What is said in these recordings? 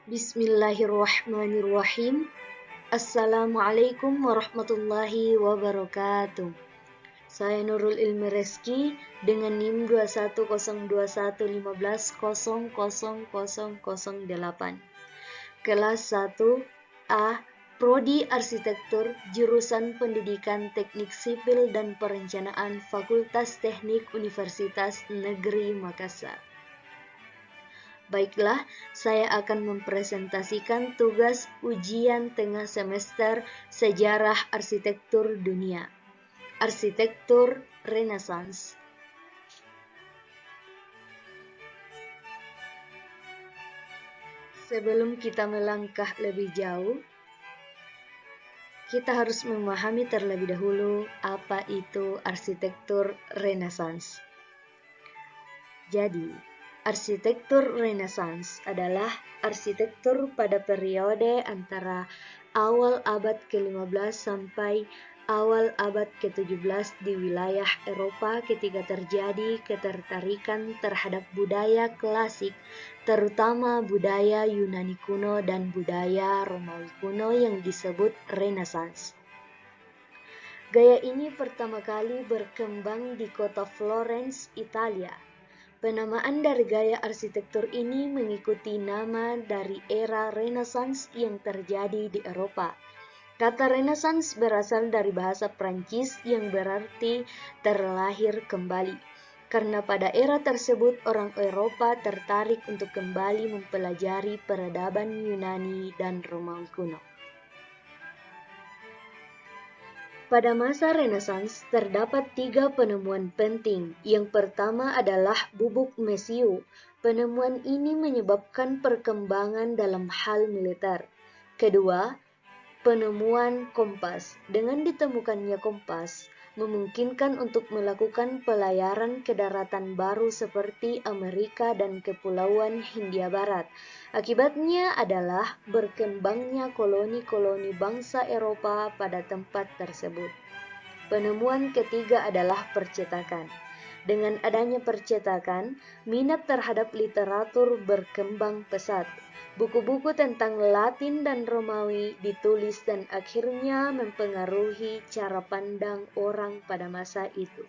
Bismillahirrahmanirrahim. Assalamualaikum warahmatullahi wabarakatuh. Saya Nurul Ilmi Reski dengan NIM 210215100008. Kelas 1A Prodi Arsitektur Jurusan Pendidikan Teknik Sipil dan Perencanaan Fakultas Teknik Universitas Negeri Makassar. Baiklah, saya akan mempresentasikan tugas ujian tengah semester Sejarah Arsitektur Dunia. Arsitektur Renaissance. Sebelum kita melangkah lebih jauh, kita harus memahami terlebih dahulu apa itu arsitektur Renaissance. Jadi, arsitektur Renaissance adalah arsitektur pada periode antara awal abad ke-15 sampai awal abad ke-17 di wilayah Eropa ketika terjadi ketertarikan terhadap budaya klasik, terutama budaya Yunani kuno dan budaya Romawi kuno yang disebut Renaissance. Gaya ini pertama kali berkembang di kota Florence, Italia. Penamaan dari gaya arsitektur ini mengikuti nama dari era Renaissance yang terjadi di Eropa. Kata Renaissance berasal dari bahasa Prancis yang berarti terlahir kembali. Karena pada era tersebut orang Eropa tertarik untuk kembali mempelajari peradaban Yunani dan Romawi kuno. Pada masa Renaissance, terdapat 3 penemuan penting. Yang pertama adalah bubuk mesiu. Penemuan ini menyebabkan perkembangan dalam hal militer. Kedua, penemuan kompas. Dengan ditemukannya kompas, memungkinkan untuk melakukan pelayaran ke daratan baru seperti Amerika dan Kepulauan Hindia Barat. Akibatnya adalah berkembangnya koloni-koloni bangsa Eropa pada tempat tersebut. Penemuan ketiga adalah percetakan. Dengan adanya percetakan, minat terhadap literatur berkembang pesat. Buku-buku tentang Latin dan Romawi ditulis dan akhirnya mempengaruhi cara pandang orang pada masa itu.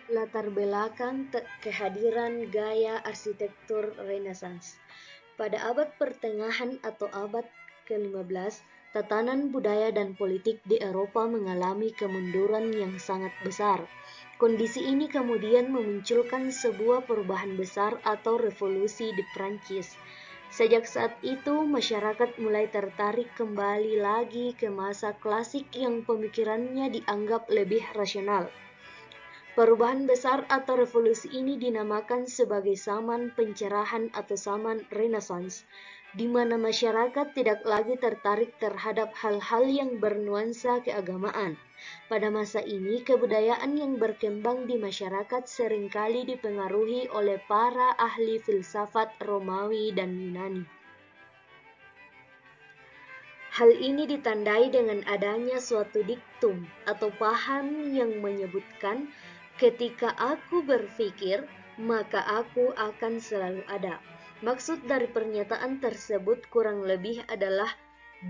Latar belakang kehadiran gaya arsitektur Renaissance. Pada abad pertengahan atau abad ke-15, tatanan budaya dan politik di Eropa mengalami kemunduran yang sangat besar. Kondisi ini kemudian memunculkan sebuah perubahan besar atau revolusi di Prancis. Sejak saat itu, masyarakat mulai tertarik kembali lagi ke masa klasik yang pemikirannya dianggap lebih rasional. Perubahan besar atau revolusi ini dinamakan sebagai zaman pencerahan atau zaman Renaissance, di mana masyarakat tidak lagi tertarik terhadap hal-hal yang bernuansa keagamaan. Pada masa ini, kebudayaan yang berkembang di masyarakat seringkali dipengaruhi oleh para ahli filsafat Romawi dan Yunani. Hal ini ditandai dengan adanya suatu diktum atau paham yang menyebutkan ketika aku berpikir, maka aku akan selalu ada. Maksud dari pernyataan tersebut kurang lebih adalah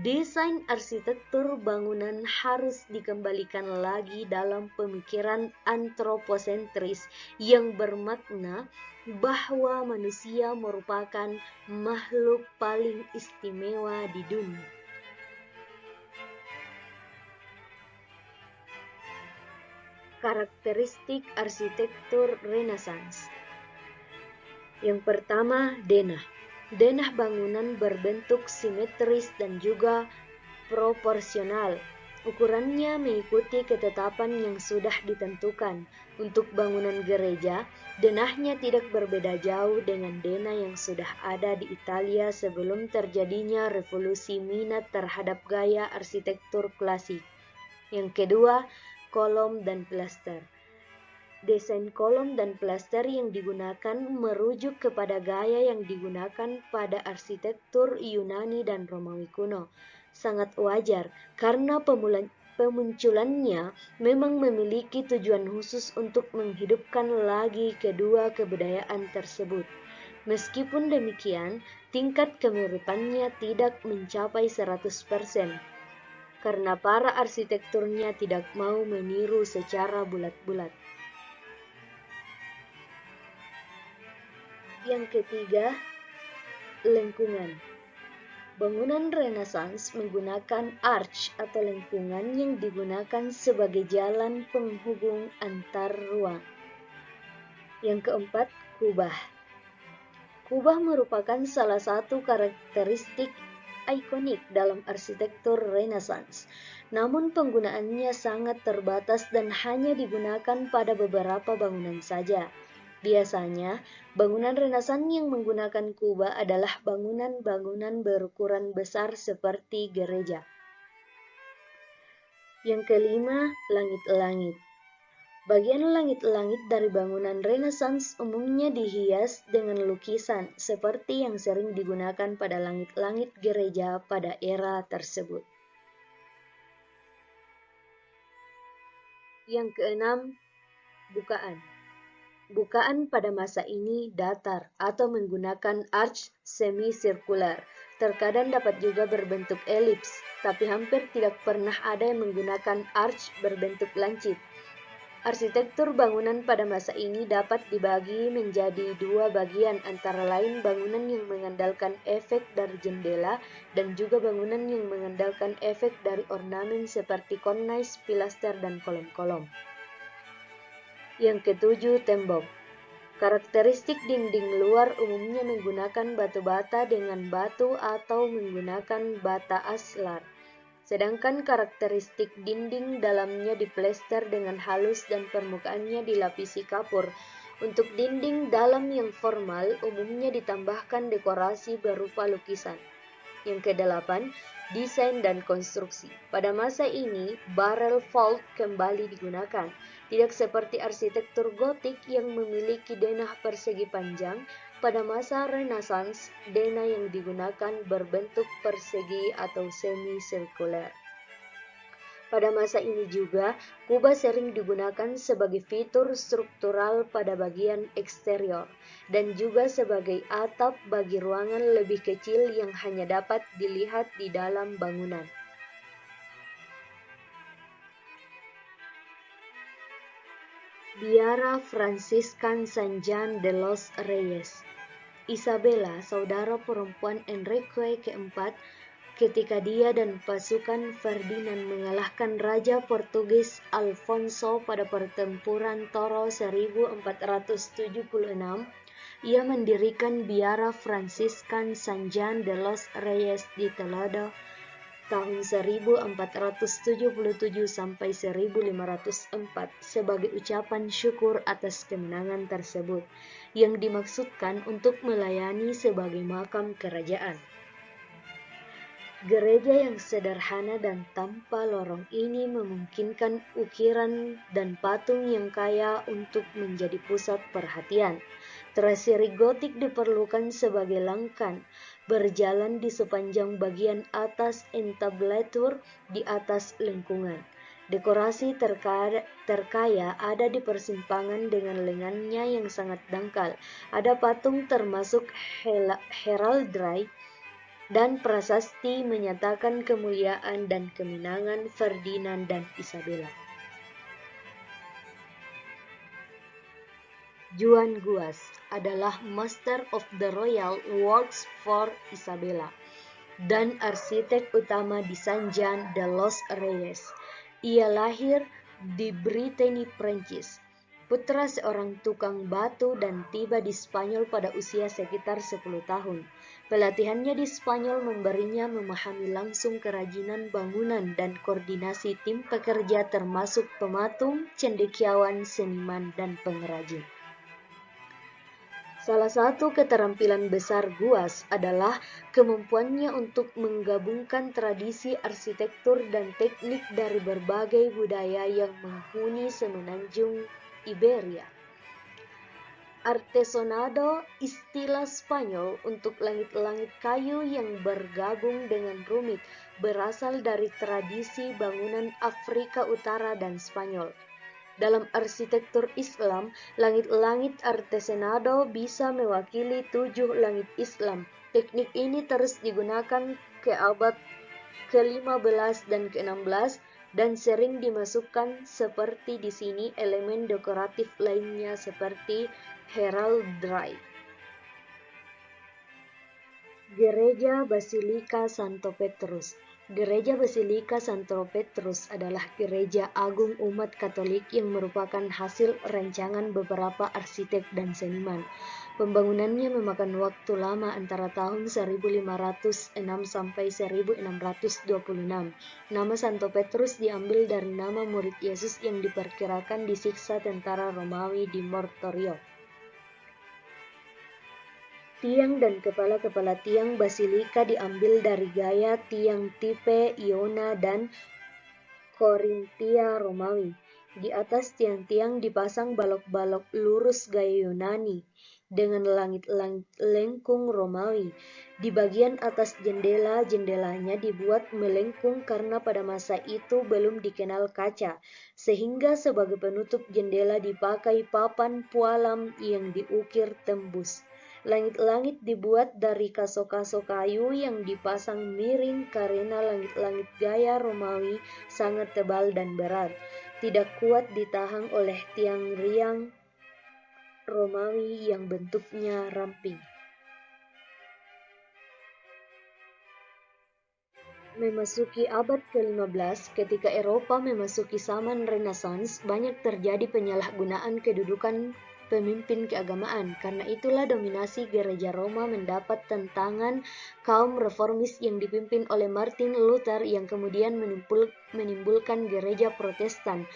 desain arsitektur bangunan harus dikembalikan lagi dalam pemikiran antroposentris yang bermakna bahwa manusia merupakan makhluk paling istimewa di dunia. Karakteristik arsitektur Renaissance. Yang pertama, denah. Denah bangunan berbentuk simetris dan juga proporsional. Ukurannya mengikuti ketetapan yang sudah ditentukan. Untuk bangunan gereja, denahnya tidak berbeda jauh dengan denah yang sudah ada di Italia sebelum terjadinya revolusi minat terhadap gaya arsitektur klasik. Yang kedua, kolom dan pilaster. Desain kolom dan pilaster yang digunakan merujuk kepada gaya yang digunakan pada arsitektur Yunani dan Romawi kuno. Sangat wajar karena pemunculannya memang memiliki tujuan khusus untuk menghidupkan lagi kedua kebudayaan tersebut. Meskipun demikian, tingkat kemiripannya tidak mencapai 100%, karena para arsitekturnya tidak mau meniru secara bulat-bulat. Yang ketiga, lengkungan. Bangunan Renaissance menggunakan arch atau lengkungan yang digunakan sebagai jalan penghubung antar ruang. Yang keempat, kubah. Kubah merupakan salah satu karakteristik ikonik dalam arsitektur Renaissance. Namun penggunaannya sangat terbatas dan hanya digunakan pada beberapa bangunan saja. Biasanya, bangunan Renaissance yang menggunakan kubah adalah bangunan-bangunan berukuran besar seperti gereja. Yang kelima, langit-langit. Bagian langit-langit dari bangunan Renaissance umumnya dihias dengan lukisan seperti yang sering digunakan pada langit-langit gereja pada era tersebut. Yang keenam, bukaan. Bukaan pada masa ini datar atau menggunakan arch semi-sirkular. Terkadang dapat juga berbentuk elips, tapi hampir tidak pernah ada yang menggunakan arch berbentuk lancip. Arsitektur bangunan pada masa ini dapat dibagi menjadi dua bagian, antara lain bangunan yang mengandalkan efek dari jendela dan juga bangunan yang mengandalkan efek dari ornamen seperti kornais, pilaster, dan kolom-kolom. Yang ketujuh, tembok. Karakteristik dinding luar umumnya menggunakan batu bata dengan batu atau menggunakan bata aslar. Sedangkan karakteristik dinding dalamnya diplester dengan halus dan permukaannya dilapisi kapur. Untuk dinding dalam yang formal umumnya ditambahkan dekorasi berupa lukisan. Yang kedelapan, desain dan konstruksi. Pada masa ini, barrel vault kembali digunakan. Tidak seperti arsitektur gotik yang memiliki denah persegi panjang, pada masa Renaissance, denah yang digunakan berbentuk persegi atau semi-sirkular. Pada masa ini juga, kubah sering digunakan sebagai fitur struktural pada bagian eksterior, dan juga sebagai atap bagi ruangan lebih kecil yang hanya dapat dilihat di dalam bangunan. Biara Franciscan San Juan de los Reyes. Isabella, saudara perempuan Enrique keempat, ketika dia dan pasukan Ferdinand mengalahkan Raja Portugis Alfonso pada pertempuran Toro 1476, ia mendirikan Biara Franciscan San Juan de los Reyes di Toledo tahun 1477 sampai 1504 sebagai ucapan syukur atas kemenangan tersebut, yang dimaksudkan untuk melayani sebagai makam kerajaan. Gereja yang sederhana dan tanpa lorong ini memungkinkan ukiran dan patung yang kaya untuk menjadi pusat perhatian. Traseri gotik diperlukan sebagai langkan, berjalan di sepanjang bagian atas entablatur di atas lengkungan. Dekorasi terkaya ada di persimpangan dengan lengannya yang sangat dangkal. Ada patung termasuk heraldry dan prasasti menyatakan kemuliaan dan kemenangan Ferdinand dan Isabella. Juan Guas adalah Master of the Royal Works for Isabella dan arsitek utama di San Juan de los Reyes. Ia lahir di Brittany, Prancis, putra seorang tukang batu, dan tiba di Spanyol pada usia sekitar 10 tahun. Pelatihannya di Spanyol memberinya memahami langsung kerajinan bangunan dan koordinasi tim pekerja termasuk pematung, cendekiawan, seniman, dan pengrajin. Salah satu keterampilan besar Guas adalah kemampuannya untuk menggabungkan tradisi arsitektur dan teknik dari berbagai budaya yang menghuni semenanjung Iberia. Artesonado, istilah Spanyol untuk langit-langit kayu yang bergabung dengan rumit, berasal dari tradisi bangunan Afrika Utara dan Spanyol. Dalam arsitektur Islam, langit-langit artesonado bisa mewakili 7 langit Islam. Teknik ini terus digunakan ke abad ke-15 dan ke-16 dan sering dimasukkan seperti di sini elemen dekoratif lainnya seperti heraldry. Gereja Basilika Santo Petrus. Gereja Basilika Santo Petrus adalah gereja agung umat Katolik yang merupakan hasil rancangan beberapa arsitek dan seniman. Pembangunannya memakan waktu lama antara tahun 1506 sampai 1626. Nama Santo Petrus diambil dari nama murid Yesus yang diperkirakan disiksa tentara Romawi di Mortorio. Tiang dan kepala-kepala tiang basilika diambil dari gaya tiang tipe Iona dan Korintia Romawi. Di atas tiang-tiang dipasang balok-balok lurus gaya Yunani dengan langit-langit lengkung Romawi. Di bagian atas jendela, jendelanya dibuat melengkung karena pada masa itu belum dikenal kaca, sehingga sebagai penutup jendela dipakai papan pualam yang diukir tembus. Langit-langit dibuat dari kaso-kaso kayu yang dipasang miring karena langit-langit gaya Romawi sangat tebal dan berat, tidak kuat ditahan oleh tiang riang Romawi yang bentuknya ramping. Memasuki abad ke-15, ketika Eropa memasuki zaman Renaissance, banyak terjadi penyalahgunaan kedudukan pemimpin keagamaan. Karena itulah dominasi gereja Roma mendapat tantangan kaum reformis yang dipimpin oleh Martin Luther yang kemudian menimbulkan gereja Protestan.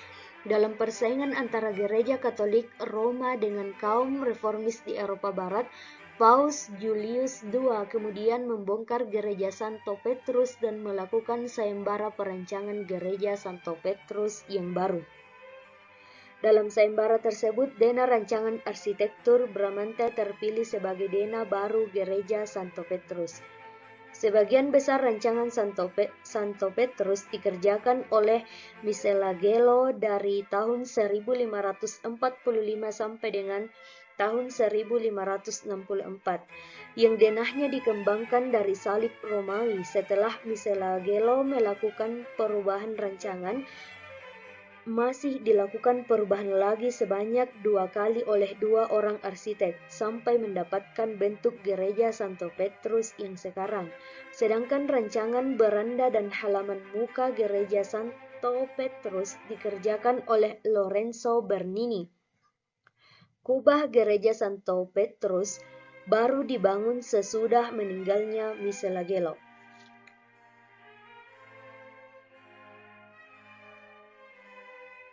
Dalam persaingan antara gereja Katolik Roma dengan kaum reformis di Eropa Barat, Paus Julius II kemudian membongkar gereja Santo Petrus dan melakukan sayembara perancangan gereja Santo Petrus yang baru. Dalam sayembara tersebut, dena rancangan arsitektur Bramante terpilih sebagai dena baru gereja Santo Petrus. Sebagian besar rancangan Santo Petrus dikerjakan oleh Michelangelo dari tahun 1545 sampai dengan tahun 1564, yang denahnya dikembangkan dari salib Romawi. Setelah Michelangelo melakukan perubahan rancangan, masih dilakukan perubahan lagi sebanyak 2 kali oleh 2 orang arsitek sampai mendapatkan bentuk gereja Santo Petrus yang sekarang. Sedangkan rancangan beranda dan halaman muka gereja Santo Petrus dikerjakan oleh Lorenzo Bernini. Kubah gereja Santo Petrus baru dibangun sesudah meninggalnya Michelangelo.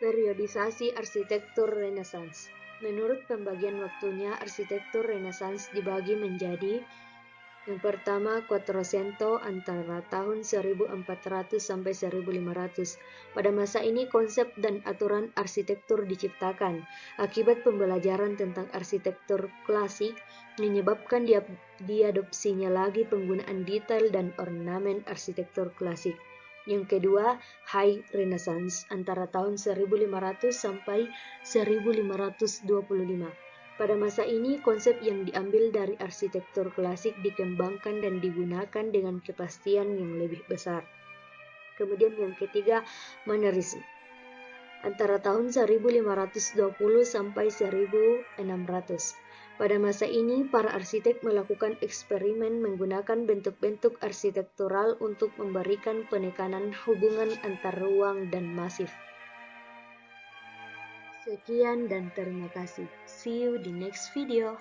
Periodisasi arsitektur Renaissance. Menurut pembagian waktunya, arsitektur Renaissance dibagi menjadi: yang pertama, Quattrocento antara tahun 1400 sampai 1500. Pada masa ini konsep dan aturan arsitektur diciptakan. Akibat pembelajaran tentang arsitektur klasik menyebabkan diadopsinya lagi penggunaan detail dan ornamen arsitektur klasik. Yang kedua, High Renaissance antara tahun 1500 sampai 1525. Pada masa ini, konsep yang diambil dari arsitektur klasik dikembangkan dan digunakan dengan kepastian yang lebih besar. Kemudian yang ketiga, Mannerism antara tahun 1520 sampai 1600. Pada masa ini, para arsitek melakukan eksperimen menggunakan bentuk-bentuk arsitektural untuk memberikan penekanan hubungan antar ruang dan masif. Sekian dan terima kasih. See you di next video.